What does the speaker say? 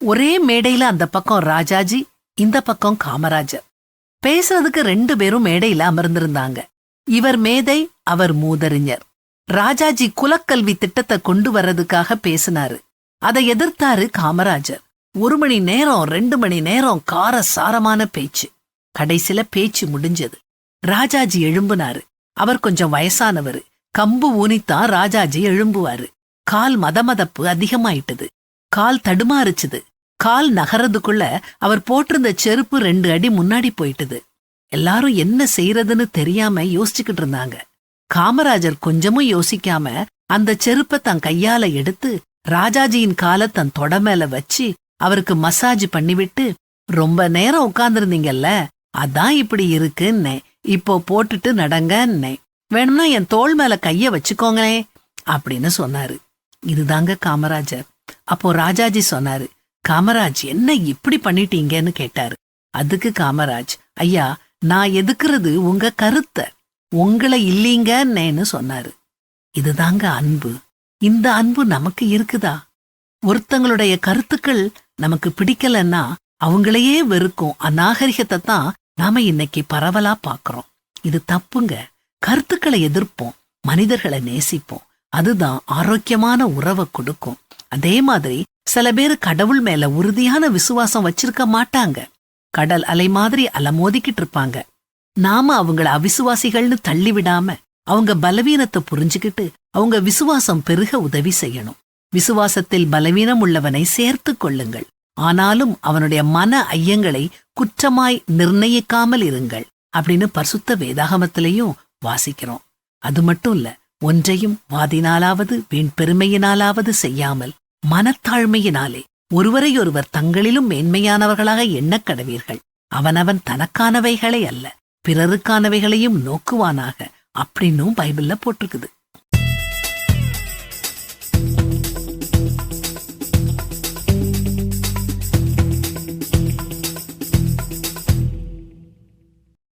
ஒரே மேடையில அந்த பக்கம் ராஜாஜி, இந்த பக்கம் காமராஜர். பேசுறதுக்கு 2 பேரும் மேடையில அமர்ந்திருந்தாங்க. இவர் மேதை, அவர் மூதறிஞர். ராஜாஜி குலக்கல்வி திட்டத்தை கொண்டு வர்றதுக்காக பேசினாரு. அதை எதிர்த்தாரு காமராஜர். 1 மணி நேரம் 2 மணி நேரம் கார சாரமான பேச்சு. கடைசில பேச்சு முடிஞ்சது. ராஜாஜி எழும்புனாரு. அவர் கொஞ்சம் வயசானவரு. கம்பு ஊனித்தான் ராஜாஜி எழும்புவாரு. கால் மதமதப்பு அதிகமாயிட்டது. கால் தடுமாறுச்சுது. கால் நகரதுக்குள்ள அவர் போட்டிருந்த செருப்பு 2 அடி முன்னாடி போயிட்டுது. எல்லாரும் என்ன செய்யறதுன்னு தெரியாம யோசிச்சுக்கிட்டு இருந்தாங்க. காமராஜர் கொஞ்சமும் யோசிக்காம அந்த செருப்பை தன் கையால எடுத்து ராஜாஜியின் காலை தன் தொட மேல வச்சு அவருக்கு மசாஜ் பண்ணிவிட்டு, ரொம்ப நேரம் உட்கார்ந்துருந்தீங்கல்ல, அதான் இப்படி இருக்குன்னே, இப்போ போட்டுட்டு நடங்கன்னே, வேணும்னா என் தோள் மேல கைய வச்சுக்கோங்களே அப்படின்னு சொன்னாரு. இதுதாங்க காமராஜர். அப்போ ராஜாஜி சொன்னாரு, காமராஜ் என்ன இப்படி பண்ணிட்டீங்கன்னு கேட்டாரு. அதுக்கு காமராஜ், ஐயா, நான் எதுக்குறது உங்க கருத்தை, உங்களை இல்லீங்கன்னு சொன்னாரு. இதுதாங்க அன்பு. இந்த அன்பு நமக்கு இருக்குதா? ஒருத்தங்களுடைய கருத்துக்கள் நமக்கு பிடிக்கலன்னா அவங்களையே வெறுக்கும் அநாகரிகத்தை தான் நாம இன்னைக்கு பரவலா பாக்குறோம். இது தப்புங்க. கருத்துக்களை எதிர்ப்போம், மனிதர்களை நேசிப்போம். அதுதான் ஆரோக்கியமான உறவை கொடுக்கும். அதே மாதிரி சில பேரு கடவுள் மேல உறுதியான விசுவாசம் வச்சிருக்க மாட்டாங்க. கடல் அலை மாதிரி அலமோதிக்கிட்டு இருப்பாங்க. நாம அவங்கள அவிசுவாசிகள்னு தள்ளி விடாம அவங்க பலவீனத்தை புரிஞ்சுக்கிட்டு அவங்க விசுவாசம் பெருக உதவி செய்யணும். விசுவாசத்தில் பலவீனம் உள்ளவனை சேர்த்து கொள்ளுங்கள், ஆனாலும் அவனுடைய மன ஐயங்களை குற்றமாய் நிர்ணயிக்காமல் இருங்கள் அப்படின்னு பரிசுத்த வேதாகமத்திலையும் வாசிக்கிறோம். அது மட்டும் இல்ல, ஒன்றையும் வாதினாலாவது வீண் பெருமையினாலாவது செய்யாமல் மனத்தாழ்மையினாலே ஒருவரையொருவர் தங்களிலும் மேன்மையானவர்களாக எண்ணக் கடவீர்கள். அவனவன் தனக்கானவைகளை அல்ல பிறருக்கானவைகளையும் நோக்குவானாக அப்படின்னும் பைபிள்ல போட்டிருக்குது.